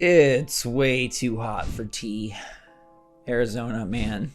It's way too hot for tea. Arizona, man.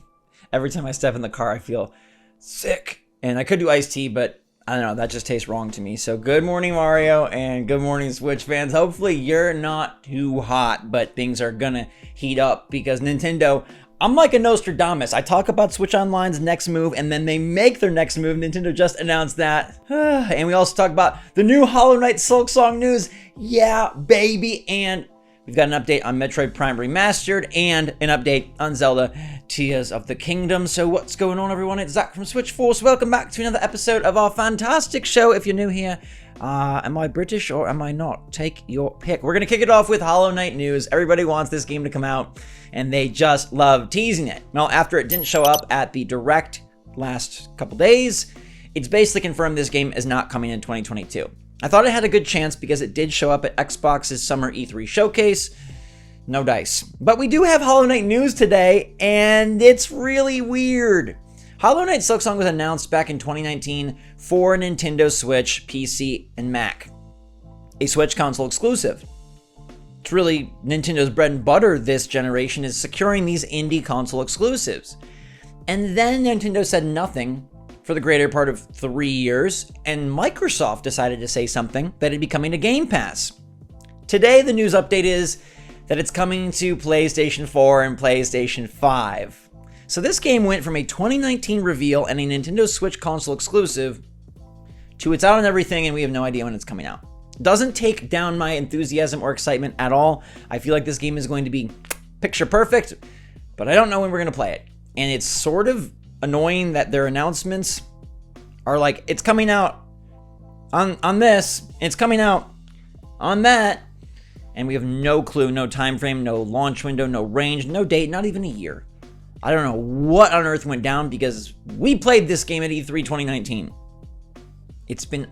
Every time I step in the car, I feel sick. And I could do iced tea, but I don't know, that just tastes wrong to me. So good morning, Mario, and good morning, Switch fans. Hopefully you're not too hot, but things are gonna heat up because Nintendo, I'm like a Nostradamus. I talk about Switch Online's next move, and then they make their next move. Nintendo just announced that. And we also talk about the new Hollow Knight Sailsong news. Yeah, baby. And we've got an update on Metroid Prime Remastered and an update on Zelda Tears of the Kingdom. So what's going on, everyone? It's Zach from SwitchForce. Welcome back to another episode of our fantastic show. If you're new here, am I British or am I not? Take your pick. We're going to kick it off with Hollow Knight news. Everybody wants this game to come out, and they just love teasing it. Well, after it didn't show up at the Direct last couple days, it's basically confirmed this game is not coming in 2022. I thought it had a good chance because it did show up at Xbox's Summer E3 showcase. No dice. But we do have Hollow Knight news today, and it's really weird. Hollow Knight Sailsong was announced back in 2019 for Nintendo Switch, PC, and Mac. A Switch console exclusive. It's really Nintendo's bread and butter this generation is securing these indie console exclusives. And then Nintendo said nothing for the greater part of 3 years, and Microsoft decided to say something that it'd be coming to Game Pass. Today, the news update is that it's coming to PlayStation 4 and PlayStation 5. So this game went from a 2019 reveal and a Nintendo Switch console exclusive to it's out on everything and we have no idea when it's coming out. Doesn't take down my enthusiasm or excitement at all. I feel like this game is going to be picture perfect, but I don't know when we're going to play it. And it's sort of annoying that their announcements are like, it's coming out on this, it's coming out on that, and we have no clue, no time frame, no launch window, no range, no date, not even a year. I don't know what on earth went down because we played this game at E3 2019. It's been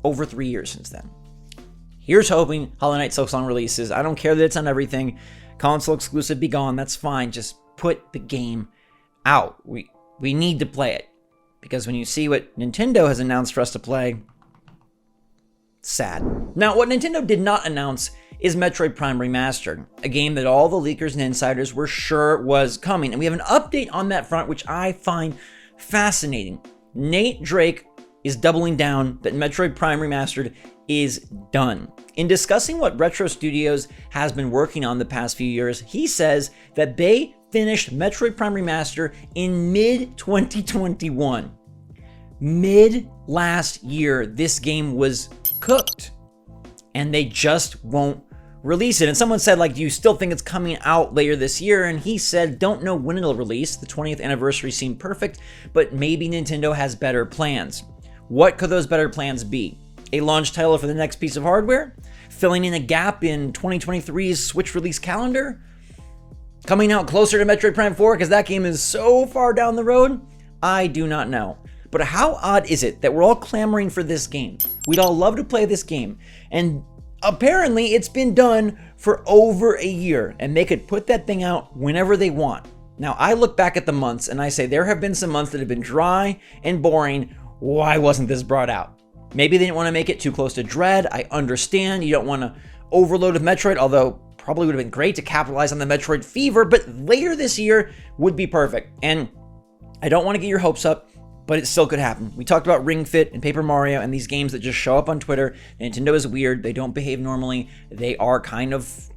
over 3 years since then. Here's hoping Hollow Knight Sailsong releases. I don't care that it's on everything. Console exclusive, be gone. That's fine. Just put the game out. We need to play it. Because when you see what Nintendo has announced for us to play, it's sad. Now, what Nintendo did not announce is Metroid Prime Remastered, a game that all the leakers and insiders were sure was coming. And we have an update on that front, which I find fascinating. Nate Drake is doubling down that Metroid Prime Remastered is done. In discussing what Retro Studios has been working on the past few years, he says that they finished Metroid Prime Remaster in mid-2021. Mid last year, this game was cooked, and they just won't release it. And someone said, like, do you still think it's coming out later this year? And he said, don't know when it'll release. The 20th anniversary seemed perfect, but maybe Nintendo has better plans. What could those better plans be? A launch title for the next piece of hardware? Filling in a gap in 2023's Switch release calendar? Coming out closer to Metroid Prime 4 because that game is so far down the road? I do not know. But how odd is it that we're all clamoring for this game? We'd all love to play this game. And apparently it's been done for over a year and they could put that thing out whenever they want. Now, I look back at the months and I say there have been some months that have been dry and boring. Why wasn't this brought out? Maybe they didn't want to make it too close to Dread. I understand. You don't want to overload with Metroid, although probably would have been great to capitalize on the Metroid fever, but later this year would be perfect. And I don't want to get your hopes up, but it still could happen. We talked about Ring Fit and Paper Mario and these games that just show up on Twitter. Nintendo is weird. They don't behave normally. They are kind of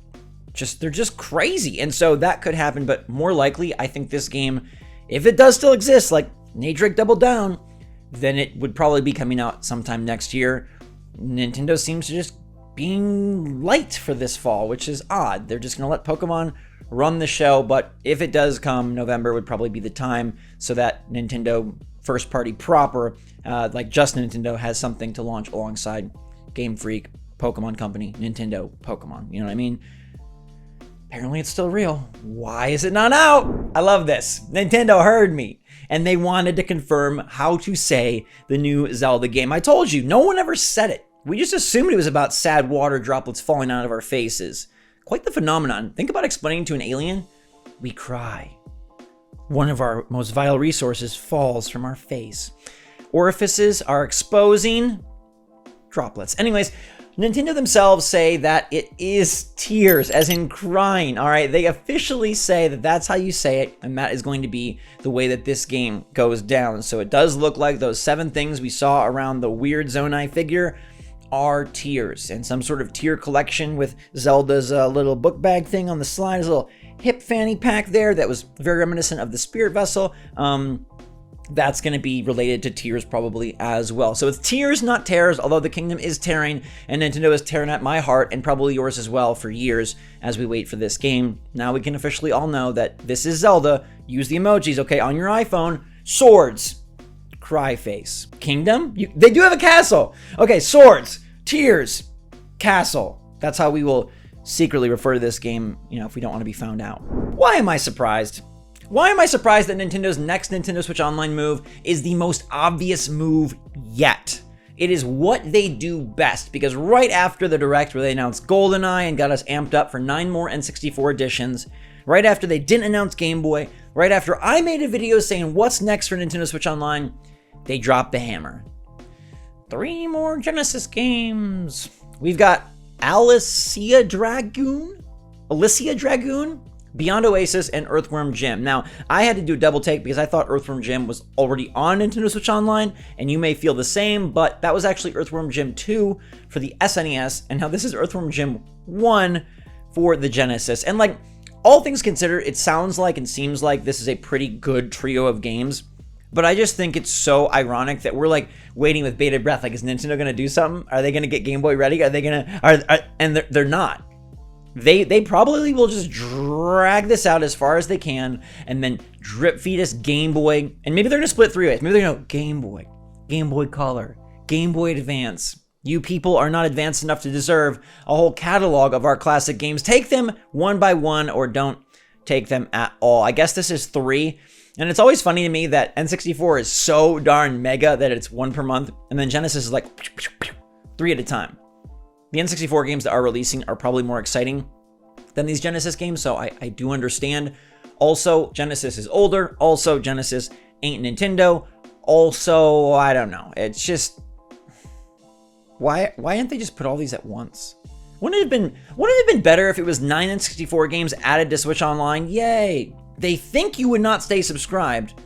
they're just crazy. And so that could happen, but more likely, I think this game, if it does still exist, like Nate Drake doubled down, then it would probably be coming out sometime next year. Nintendo seems to just being light for this fall, which is odd. They're just going to let Pokemon run the show, but if it does come, November would probably be the time so that Nintendo first party proper, like just Nintendo, has something to launch alongside Game Freak, Pokemon Company, Nintendo, Pokemon. You know what I mean? Apparently it's still real. Why is it not out? I love this. Nintendo heard me. And they wanted to confirm how to say the new Zelda game. I told you, no one ever said it. We just assumed it was about sad water droplets falling out of our faces. Quite the phenomenon. Think about explaining to an alien. We cry. One of our most vital resources falls from our face. Orifices are exposing droplets. Anyways, Nintendo themselves say that it is tears, as in crying, all right? They officially say that that's how you say it, and that is going to be the way that this game goes down. So it does look like those 7 things we saw around the weird Zonai figure are tears, and some sort of tear collection with Zelda's little book bag thing on the slide, his little hip fanny pack there that was very reminiscent of the Spirit Vessel. That's going to be related to tears probably as well. So it's tears, not tears, although the kingdom is tearing, and Nintendo is tearing at my heart and probably yours as well for years as we wait for this game. Now we can officially all know that this is Zelda. Use the emojis, okay, on your iPhone. Swords, cry face. Kingdom? They do have a castle. Okay, swords, tears, castle. That's how we will secretly refer to this game, you know, if we don't want to be found out. Why am I surprised? Why am I surprised that Nintendo's next Nintendo Switch Online move is the most obvious move yet? It is what they do best, because right after the Direct where they announced GoldenEye and got us amped up for 9 more N64 editions, right after they didn't announce Game Boy, right after I made a video saying what's next for Nintendo Switch Online, they dropped the hammer. 3 more Genesis games. We've got Alicia Dragoon, Beyond Oasis, and Earthworm Jim. Now, I had to do a double take because I thought Earthworm Jim was already on Nintendo Switch Online, and you may feel the same, but that was actually Earthworm Jim 2 for the SNES, and now this is Earthworm Jim 1 for the Genesis. And like, all things considered, it sounds like and seems like this is a pretty good trio of games, but I just think it's so ironic that we're like waiting with bated breath. Like, is Nintendo going to do something? Are they going to get Game Boy ready? Are they going to, and they're not. They probably will just drag this out as far as they can and then drip feed us Game Boy. And maybe they're going to split 3 ways. Maybe they're going to go Game Boy Color, Game Boy Advance. You people are not advanced enough to deserve a whole catalog of our classic games. Take them one by one or don't take them at all. I guess this is 3. And it's always funny to me that N64 is so darn mega that it's 1 per month. And then Genesis is like 3 at a time. The N64 games that are releasing are probably more exciting than these Genesis games, so I do understand. Also, Genesis is older. Also, Genesis ain't Nintendo. Also, I don't know. It's just, why didn't they just put all these at once? Wouldn't it have been better if it was 9 N64 games added to Switch Online? Yay! They think you would not stay subscribed,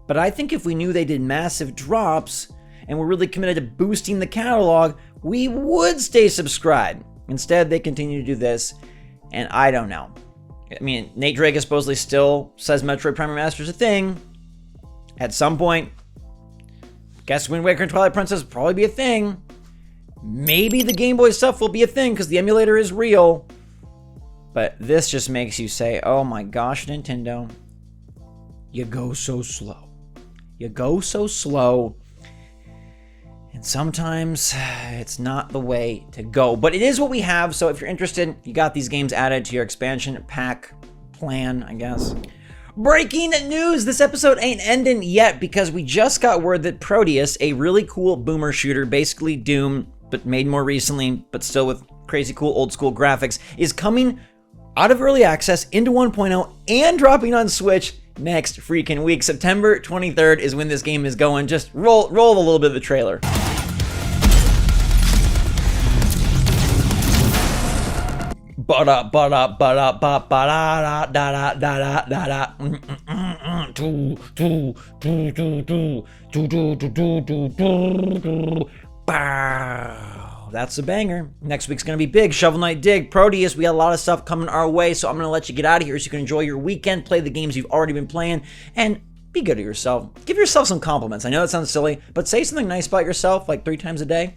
but I think if we knew they did massive drops and were really committed to boosting the catalog, we would stay subscribed. Instead, they continue to do this, and I don't know. I mean, Nate Drake supposedly still says Metroid Prime Remastered is a thing. At some point, guess Wind Waker and Twilight Princess will probably be a thing. Maybe the Game Boy stuff will be a thing because the emulator is real. But this just makes you say, oh my gosh, Nintendo, you go so slow. You go so slow. And sometimes it's not the way to go, but it is what we have. So if you're interested, you got these games added to your expansion pack plan, I guess. Breaking news, this episode ain't ending yet because we just got word that Proteus, a really cool boomer shooter, basically Doom, but made more recently, but still with crazy cool old school graphics, is coming out of early access into 1.0 and dropping on Switch next freaking week. September 23rd is when this game is going. Just roll a little bit of the trailer. That's a banger. Next week's gonna be big. Shovel Knight Dig, Proteus. We got a lot of stuff coming our way, so I'm gonna let you get out of here so you can enjoy your weekend, play the games you've already been playing, and be good to yourself. Give yourself some compliments. I know that sounds silly, but say something nice about yourself like 3 times a day.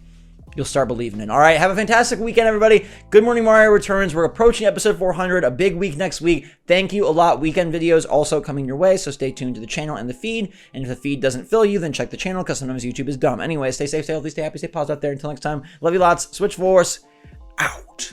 You'll start believing it. All right, have a fantastic weekend, everybody. Good Morning Mario returns. We're approaching episode 400, a big week next week. Thank you a lot. Weekend videos also coming your way, so stay tuned to the channel and the feed. And if the feed doesn't fill you, then check the channel, because sometimes YouTube is dumb. Anyway, stay safe, stay healthy, stay happy, stay positive out there. Until next time, love you lots. SwitchForce, out.